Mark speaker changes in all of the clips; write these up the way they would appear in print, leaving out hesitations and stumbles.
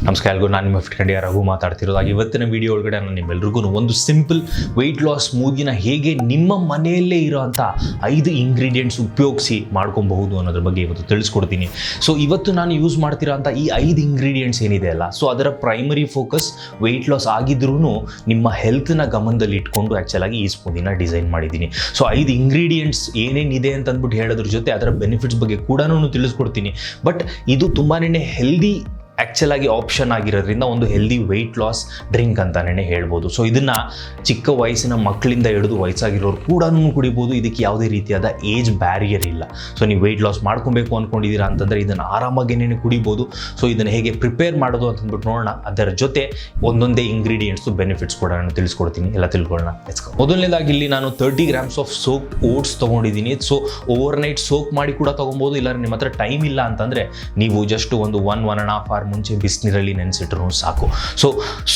Speaker 1: ನಮಸ್ಕಾರ ಎಲ್ಲರಿಗೂ, ನಾನು ನಿಮ್ಮ ಫಿಟ್ ಖಂಡಿಯ ರಘು ಮಾತಾಡ್ತಿರೋದಾಗಿ. ಇವತ್ತಿನ ವಿಡಿಯೋ ಒಳಗಡೆ ನಾನು ನಿಮ್ಮೆಲ್ರಿಗೂ ಒಂದು ಸಿಂಪಲ್ ವೆಯ್ಟ್ ಲಾಸ್ ಸ್ಮೂದಿನ ಹೇಗೆ ನಿಮ್ಮ ಮನೆಯಲ್ಲೇ ಇರೋವಂಥ 5 ಇಂಗ್ರೀಡಿಯೆಂಟ್ಸ್ ಉಪಯೋಗಿಸಿ ಮಾಡ್ಕೊಬಹುದು ಅನ್ನೋದ್ರ ಬಗ್ಗೆ ಇವತ್ತು ತಿಳಿಸ್ಕೊಡ್ತೀನಿ. ಸೊ ಇವತ್ತು ನಾನು ಯೂಸ್ ಮಾಡ್ತಿರೋಂಥ ಈ 5 ಇಂಗ್ರೀಡಿಯೆಂಟ್ಸ್ ಏನಿದೆ ಅಲ್ಲ, ಸೊ ಅದರ ಪ್ರೈಮರಿ ಫೋಕಸ್ ವೆಯ್ಟ್ ಲಾಸ್ ಆಗಿದ್ರೂ ನಿಮ್ಮ ಹೆಲ್ತ್ನ ಗಮನದಲ್ಲಿ ಇಟ್ಕೊಂಡು ಆ್ಯಕ್ಚುಲಾಗಿ ಈ ಸ್ಮೂದಿನ ಡಿಸೈನ್ ಮಾಡಿದ್ದೀನಿ. ಸೊ 5 ಇಂಗ್ರೀಡಿಯೆಂಟ್ಸ್ ಏನೇನಿದೆ ಅಂತ ಅಂದ್ಬಿಟ್ಟು ಹೇಳೋದ್ರ ಜೊತೆ ಅದರ ಬೆನಿಫಿಟ್ಸ್ ಬಗ್ಗೆ ಕೂಡ ತಿಳಿಸ್ಕೊಡ್ತೀನಿ. ಬಟ್ ಇದು ತುಂಬಾ ಹೆಲ್ದಿ ಆ್ಯಕ್ಚುಲಾಗಿ ಆಪ್ಷನ್ ಆಗಿರೋದ್ರಿಂದ ಒಂದು ಹೆಲ್ದಿ ವೆಯ್ಟ್ ಲಾಸ್ ಡ್ರಿಂಕ್ ಅಂತಲೇ ಹೇಳ್ಬೋದು. ಸೊ ಇದನ್ನು ಚಿಕ್ಕ ವಯಸ್ಸಿನ ಮಕ್ಕಳಿಂದ ಹಿಡಿದು ವಯಸ್ಸಾಗಿರೋರು ಕೂಡ ಕುಡಿಬೋದು. ಇದಕ್ಕೆ ಯಾವುದೇ ರೀತಿಯಾದ ಏಜ್ ಬ್ಯಾರಿಯರ್ ಇಲ್ಲ. ಸೊ ನೀವು ವೆಯ್ಟ್ ಲಾಸ್ ಮಾಡ್ಕೊಬೇಕು ಅಂದ್ಕೊಂಡಿದ್ದೀರಾ ಅಂತಂದರೆ ಇದನ್ನು ಆರಾಮಾಗೇನೆ ಕುಡಿಬೋದು. ಸೊ ಇದನ್ನು ಹೇಗೆ ಪ್ರಿಪೇರ್ ಮಾಡೋದು ಅಂತಂದ್ಬಿಟ್ಟು ನೋಡೋಣ. ಅದರ ಜೊತೆ ಒಂದೊಂದೇ ಇಂಗ್ರೀಡಿಯೆಂಟ್ಸು ಬೆನಿಫಿಟ್ಸ್ ಕೂಡ ನಾನು ತಿಳಿಸ್ಕೊಡ್ತೀನಿ. ಎಲ್ಲ ತಿಳ್ಕೊಳ್ಳೋಣ. ಮೊದಲನೇದಾಗಿ ಇಲ್ಲಿ ನಾನು 30 grams ಆಫ್ ಸೋಕ್ ಓಟ್ಸ್ ತೊಗೊಂಡಿದ್ದೀನಿ. ಸೊ ಓವರ್ನೈಟ್ ಸೋಕ್ ಮಾಡಿ ಕೂಡ ತೊಗೊಬೋದು. ಇಲ್ಲ ನಿಮ್ಮ ಹತ್ರ ಟೈಮ್ ಇಲ್ಲ ಅಂತಂದರೆ ನೀವು ಜಸ್ಟ್ ಒಂದು 1.5 hour ಮುಂಚೆ ಬಿಸಿನೀರಲ್ಲಿ ನೆನೆಸಿಟ್ರು ಸಾಕು. ಸೊ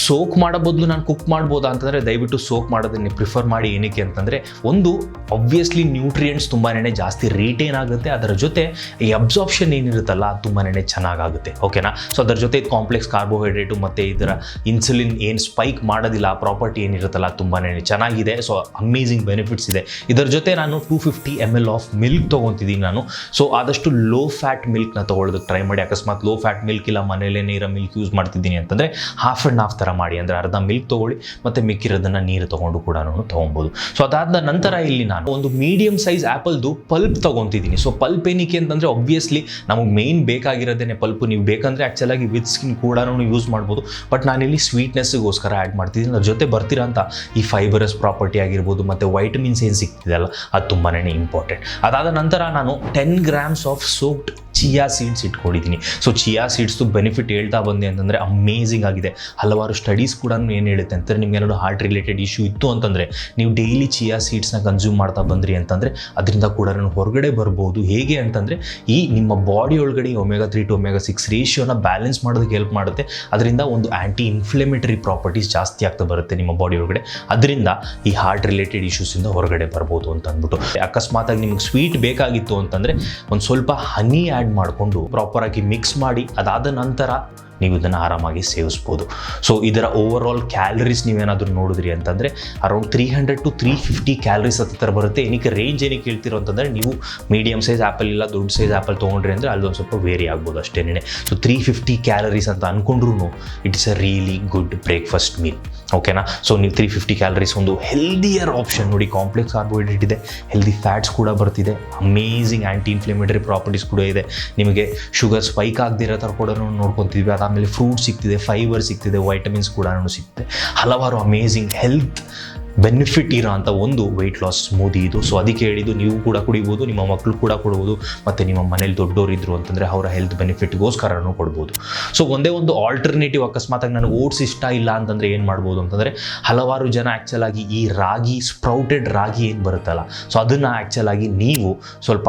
Speaker 1: ಸೋಕ್ ಮಾಡೋ ಬದಲು ನಾನು ಕುಕ್ ಮಾಡ್ಬೋದಾ ಅಂತಂದರೆ ದಯವಿಟ್ಟು ಸೋಕ್ ಮಾಡೋದನ್ನೇ ಪ್ರಿಫರ್ ಮಾಡಿ. ಏನಕ್ಕೆ ಅಂತಂದರೆ ಒಂದು ಆಬ್ವಿಯಸ್ಲಿ ನ್ಯೂಟ್ರಿಯೆಂಟ್ಸ್ ತುಂಬಾ ಜಾಸ್ತಿ ರಿಟೇನ್ ಆಗುತ್ತೆ. ಅದರ ಜೊತೆ ಈ ಅಬ್ಸಾರ್ಪ್ಷನ್ ಏನಿರುತ್ತಲ್ಲ ಅದು ತುಂಬಾ ಚೆನ್ನಾಗಾಗುತ್ತೆ. ಓಕೆನಾ. ಸೊ ಅದರ ಜೊತೆ ಕಾಂಪ್ಲೆಕ್ಸ್ ಕಾರ್ಬೋಹೈಡ್ರೇಟು ಮತ್ತು ಇದರ ಇನ್ಸುಲಿನ್ ಏನು ಸ್ಪೈಕ್ ಮಾಡೋದಿಲ್ಲ ಆ ಪ್ರಾಪರ್ಟಿ ಏನಿರುತ್ತಲ್ಲ ತುಂಬಾ ಚೆನ್ನಾಗಿದೆ. ಸೊ ಅಮೇಝಿಂಗ್ ಬೆನಿಫಿಟ್ಸ್ ಇದೆ. ಇದರ ಜೊತೆ ನಾನು 250 ml ಆಫ್ ಮಿಲ್ಕ್ ತೊಗೊತಿದ್ದೀನಿ ನಾನು. ಸೊ ಆದಷ್ಟು ಲೋ ಫ್ಯಾಟ್ ಮಿಲ್ಕ್ನ ತೊಗೊಳ್ಳೋದಕ್ಕೆ ಟ್ರೈ ಮಾಡಿ. ಅಕಸ್ಮಾತ್ ಲೋ ಫ್ಯಾಟ್ ಮಿಲ್ಕ್ ಇಲ್ಲ, ಮನೇಲೇ ನೀರು ಮಿಲ್ಕ್ ಯೂಸ್ ಮಾಡ್ತಿದ್ದೀನಿ ಅಂತಂದರೆ ಹಾಫ್ ಆ್ಯಂಡ್ ಹಾಫ್ ಥರ ಮಾಡಿ. ಅಂದರೆ ಅರ್ಧ ಮಿಲ್ಕ್ ತೊಗೊಳ್ಳಿ ಮತ್ತು ಮಿಕ್ಕಿರೋದನ್ನು ನೀರು ತೊಗೊಂಡು ಕೂಡ ತೊಗೊಬೋದು. ಸೊ ಅದಾದ ನಂತರ ಇಲ್ಲಿ ನಾನು ಒಂದು ಮೀಡಿಯಮ್ ಸೈಜ್ ಆ್ಯಪಲ್ದು ಪಲ್ಪ್ ತೊಗೊತಿದ್ದೀನಿ. ಸೊ ಪಲ್ಪ್ ಏನಕ್ಕೆ ಅಂತಂದರೆ ಆಬ್ವಿಯಸ್ಲಿ ನಮಗೆ ಮೇನ್ ಬೇಕಾಗಿರೋದೇ ಪಲ್ಪು. ನೀವು ಬೇಕಂದರೆ ಆ್ಯಕ್ಚುಲಾಗಿ ವಿತ್ ಸ್ಕಿನ್ ಕೂಡ ಯೂಸ್ ಮಾಡ್ಬೋದು. ಬಟ್ ನಾನಿಲ್ಲಿ ಸ್ವೀಟ್ನೆಸ್ಗೋಸ್ಕರ ಆ್ಯಡ್ ಮಾಡ್ತಿದ್ದೀನಿ. ಅದ್ರ ಜೊತೆ ಬರ್ತಿರೋಂಥ ಈ ಫೈಬರಸ್ ಪ್ರಾಪರ್ಟಿ ಆಗಿರ್ಬೋದು ಮತ್ತು ವೈಟಮಿನ್ಸ್ ಏನು ಸಿಗ್ತಿದೆಯಲ್ಲ ಅದು ತುಂಬಾ ಇಂಪಾರ್ಟೆಂಟ್. ಅದಾದ ನಂತರ ನಾನು 10 grams of soaked chia seeds ಇಟ್ಕೊಂಡಿದ್ದೀನಿ. ಸೊ ಚಿಯಾ ಸೀಡ್ಸ್ದು ಬೆನಿಫಿಟ್ ಹೇಳ್ತಾ ಬಂದೆ ಅಂತಂದರೆ ಅಮೇಝಿಂಗ್ ಆಗಿದೆ. ಹಲವಾರು ಸ್ಟಡೀಸ್ ಕೂಡ ಏನು ಹೇಳುತ್ತೆ ಅಂತಂದರೆ ನಿಮ್ಗೆ ಏನಾದ್ರು ಹಾರ್ಟ್ ರಿಲೇಟೆಡ್ ಇಶ್ಯೂ ಇತ್ತು ಅಂತಂದರೆ ನೀವು ಡೈಲಿ ಚಿಯಾ ಸೀಡ್ಸ್ನ ಕನ್ಸ್ಯೂಮ್ ಮಾಡ್ತಾ ಬಂದ್ರಿ ಅಂತಂದರೆ ಅದರಿಂದ ಕೂಡ ಹೊರಗಡೆ ಬರ್ಬೋದು. ಹೇಗೆ ಅಂತಂದರೆ ಈ ನಿಮ್ಮ ಬಾಡಿ ಒಳಗಡೆ omega 3 to omega 6 ರೇಷಿಯೋನ ಬ್ಯಾಲೆನ್ಸ್ ಮಾಡೋದಕ್ಕೆ ಹೆಲ್ಪ್ ಮಾಡುತ್ತೆ. ಅದರಿಂದ ಒಂದು ಆ್ಯಂಟಿ ಇನ್ಫ್ಲೆಮೇಟರಿ ಪ್ರಾಪರ್ಟೀಸ್ ಜಾಸ್ತಿ ಆಗ್ತಾ ಬರುತ್ತೆ ನಿಮ್ಮ ಬಾಡಿ ಒಳಗಡೆ. ಅದರಿಂದ ಈ ಹಾರ್ಟ್ ರಿಲೇಟೆಡ್ ಇಶ್ಯೂಸಿಂದ ಹೊರಗಡೆ ಬರ್ಬೋದು ಅಂತ ಅಂದ್ಬಿಟ್ಟು. ಅಕಸ್ಮಾತಾಗಿ ನಿಮ್ಗೆ ಸ್ವೀಟ್ ಬೇಕಾಗಿತ್ತು ಅಂತಂದರೆ ಒಂದು ಸ್ವಲ್ಪ ಹನಿ ಆ್ಯಡ್ ಮಾಡಿಕೊಂಡು ಪ್ರಾಪರಾಗಿ ಮಿಕ್ಸ್ ಮಾಡಿ ಅದಾದ ನಂತರ ನೀವು ಇದನ್ನು ಆರಾಮಾಗಿ ಸೇವಿಸ್ಬೋದು. ಸೊ ಇದರ ಓವರ್ ಆಲ್ ಕ್ಯಾಲರೀಸ್ ನೀವೇನಾದರೂ ನೋಡಿದ್ರಿ ಅಂತಂದರೆ ಅರೌಂಡ್ 300 to 350 ಕ್ಯಾಲರೀಸ್ ಹತ್ತಿರ ಬರುತ್ತೆ. ಏನಕ್ಕೆ ರೇಂಜ್ ಏನಕ್ಕೆ ಹೇಳ್ತಿರೋ ಅಂತಂದರೆ ನೀವು ಮೀಡಿಯಮ್ ಸೈಜ್ ಆ್ಯಪಲ್ ಇಲ್ಲ ದೊಡ್ಡ ಸೈಜ್ ಆ್ಯಪಲ್ ತೊಗೊಂಡ್ರಿ ಅಂದರೆ ಅಲ್ಲೊಂದು ಸ್ವಲ್ಪ ವೇರಿ ಆಗ್ಬೋದು ಅಷ್ಟೇನೆ. ಸೊ 350 ಕ್ಯಾಲರೀಸ್ ಅಂತ ಅಂದ್ಕೊಂಡ್ರೂ it's a really good breakfast meal. ಓಕೆನಾ. ಸೊ ನೀವು 350 ಕ್ಯಾಲರೀಸ್ ಒಂದು ಹೆಲ್ದಿಯರ್ ಆಪ್ಷನ್ ನೋಡಿ. ಕಾಂಪ್ಲೆಕ್ಸ್ ಕಾರ್ಬೋಹೈಡ್ರೇಟ್ ಇದೆ, ಹೆಲ್ದಿ ಫ್ಯಾಟ್ಸ್ ಕೂಡ ಬರ್ತಿದೆ, ಅಮೇಝಿಂಗ್ ಆ್ಯಂಟಿ ಇನ್ಫ್ಲೆಮೇಟರಿ ಪ್ರಾಪರ್ಟೀಸ್ ಕೂಡ ಇದೆ. ನಿಮಗೆ ಶುಗರ್ ಸ್ಪೈಕ್ ಆಗದಿರೋ ಥರ ಕೂಡ ನೋಡ್ಕೊತಿದ್ವಿ. ಆಮೇಲೆ ಫ್ರೂಟ್ ಸಿಗ್ತಿದೆ, ಫೈಬರ್ ಸಿಗ್ತಿದೆ, ವೈಟಮಿನ್ಸ್ ಕೂಡ ಸಿಗ್ತಿದೆ. ಹಲವಾರು ಅಮೇಝಿಂಗ್ ಹೆಲ್ತ್ ಬೆನಿಫಿಟ್ ಇರೋ ಅಂಥ ಒಂದು ವೆಯ್ಟ್ ಲಾಸ್ ಸ್ಮೂದಿ ಇದು. ಸೊ ಅದಕ್ಕೆ ಹೇಳಿದ್ದು ನೀವು ಕೂಡ ಕುಡಿಬೋದು, ನಿಮ್ಮ ಮಕ್ಕಳು ಕೂಡ ಕೊಡ್ಬೋದು, ಮತ್ತು ನಿಮ್ಮ ಮನೇಲಿ ದೊಡ್ಡವರು ಇದ್ರು ಅಂತಂದರೆ ಅವರ ಹೆಲ್ತ್ ಬೆನಿಫಿಟ್ಗೋಸ್ಕರನೂ ಕೊಡ್ಬೋದು. ಸೊ ಒಂದೇ ಒಂದು ಆಲ್ಟರ್ನೇಟಿವ್, ಅಕಸ್ಮಾತಾಗಿ ನನಗೆ ಓಟ್ಸ್ ಇಷ್ಟ ಇಲ್ಲ ಅಂತಂದರೆ ಏನು ಮಾಡ್ಬೋದು ಅಂತಂದರೆ ಹಲವಾರು ಜನ ಆ್ಯಕ್ಚುಲಾಗಿ ಈ ರಾಗಿ ಸ್ಪ್ರೌಟೆಡ್ ರಾಗಿ ಏನು ಬರುತ್ತಲ್ಲ, ಸೊ ಅದನ್ನು ಆ್ಯಕ್ಚುಲಾಗಿ ನೀವು ಸ್ವಲ್ಪ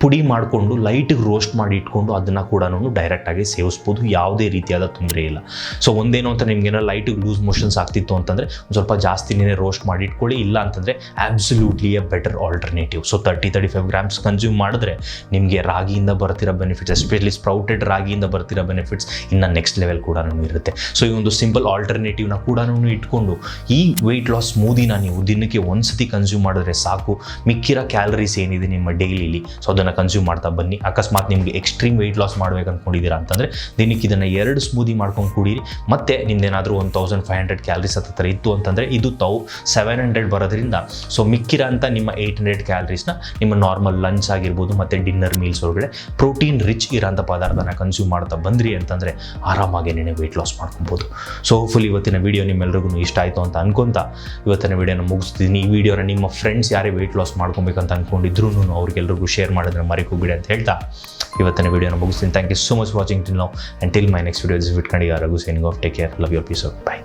Speaker 1: ಪುಡಿ ಮಾಡಿಕೊಂಡು ಲೈಟಿಗೆ ರೋಸ್ಟ್ ಮಾಡಿ ಇಟ್ಕೊಂಡು ಅದನ್ನು ಕೂಡ ಡೈರೆಕ್ಟಾಗಿ ಸೇವಿಸ್ಬೋದು. ಯಾವುದೇ ರೀತಿಯಾದ ತೊಂದರೆ ಇಲ್ಲ. ಸೊ ಒಂದೇನು ಅಂತ ನಿಮಗೇನೋ ಲೈಟಿಗೆ ಲೂಸ್ ಮೋಷನ್ಸ್ ಆಗ್ತಿತ್ತು ಅಂತಂದರೆ ಒಂದು ಸ್ವಲ್ಪ ಜಾಸ್ತಿನೇ ರೋಸ್ಟ್ ಮಾಡಿ ಇಟ್ಕೊಳ್ಳಿ. ಇಲ್ಲ ಅಂತಂದರೆ absolutely A better alternative. So 30-35 grams consume ಮಾಡಿದ್ರೆ ನಿಮಗೆ ರಾಗಿಯಿಂದ ಬರ್ತಿರೋ ಬೆನಿಫಿಟ್ಸ್, ಎಸ್ಪೆಷಲಿ ಸ್ಪ್ರೌಟೆಡ್ ರಾಗಿಯಿಂದ ಬರ್ತಿರೋ ಬೆನಿಫಿಟ್ಸ್ ಇನ್ನು ನೆಕ್ಸ್ಟ್ ಲೆವೆಲ್ ಕೂಡ ಇರುತ್ತೆ. ಸೊ ಈ ಒಂದು ಸಿಂಪಲ್ ಆಲ್ಟರ್ನೇಟಿವ್ನ ಕೂಡ ಇಟ್ಕೊಂಡು ಈ ವೆಯ್ಟ್ ಲಾಸ್ ಸ್ಮೂದಿನ ನೀವು ದಿನಕ್ಕೆ ಒಂದ್ಸತಿ ಕನ್ಸ್ಯೂಮ್ ಮಾಡಿದ್ರೆ ಸಾಕು. ಮಿಕ್ಕಿರೋ ಕ್ಯಾಲರೀಸ್ ಏನಿದೆ ನಿಮ್ಮ ಡೈಲಿಲಿ ಸೊ ಅದನ್ನು ಕನ್ಸ್ಯೂಮ್ ಮಾಡ್ತಾ ಬನ್ನಿ. ಅಕಸ್ಮಾತ್ ನಿಮಗೆ ಎಕ್ಸ್ಟ್ರೀಮ್ ವೆಯ್ಟ್ ಲಾಸ್ ಮಾಡ್ಬೇಕು ಅಂದ್ಕೊಂಡಿದ್ದೀರಾ ಅಂತಂದರೆ ದಿನಕ್ಕೆ ಇದನ್ನು 2 ಸ್ಮೂದಿ ಮಾಡ್ಕೊಂಡು ಕುಡೀರಿ. ಮತ್ತು ನಿಮ್ದೇನಾದರೂ 1500 ಕ್ಯಾಲರೀಸ್ ಹತ್ತಿರ ಇತ್ತು ಅಂತಂದರೆ ಇದು 700 ಬರೋದ್ರಿಂದ ಸೊ ಮಿಕ್ಕಿರೋ ಅಂತ ನಿಮ್ಮ 800 ಕ್ಯಾಲರೀಸ್ನ ನಿಮ್ಮ ನಾರ್ಮಲ್ ಲಂಚ್ ಆಗಿರ್ಬೋದು ಮತ್ತು ಡಿನ್ನರ್ ಮೀಲ್ಸ್ ಒಳಗಡೆ ಪ್ರೋಟೀನ್ ರಿಚ್ ಇರೋಂಥ ಪದಾರ್ಥನ ಕನ್ಸ್ಯೂಮ್ ಮಾಡ್ತಾ ಬಂದ್ರಿ ಅಂತಂದರೆ ಆರಾಮಾಗಿ ವೆಯ್ಟ್ ಲಾಸ್ ಮಾಡ್ಕೊಬೋದು. ಸೊ ಹೋಪ್ಫುಲಿ ಇವತ್ತಿನ ವೀಡಿಯೋ ನಿಮ್ಮೆಲ್ಲರಿಗೂ ಇಷ್ಟ ಆಯಿತು ಅಂತ ಅನ್ಕೊತಾ ಇವತ್ತಿನ ವೀಡಿಯೋನ ಮುಗಿಸ್ತಿದ್ದೀನಿ. ಈ ವಿಡಿಯೋನ ನಿಮ್ಮ ಫ್ರೆಂಡ್ಸ್ ಯಾರೇ ವೆಯ್ಟ್ ಲಾಸ್ ಮಾಡ್ಕೊಬೇಕಂತ ಅಂದ್ಕೊಂಡಿದ್ರು ಅವ್ರಿಗೆಲ್ರಿಗೂ ಶೇರ್ ಮಾಡಿದ್ರೆ ಮರಿಕೋಬೇಡಿ ಅಂತ ಹೇಳ್ತಾ ಇವತ್ತಿನ ವಿಡಿಯೋನ ಮುಗಿಸ್ತೀನಿ. Thank you so much watching till now and till my next video. This is fit Khandiya Raghu signing off. Take care, love your, peace out, by.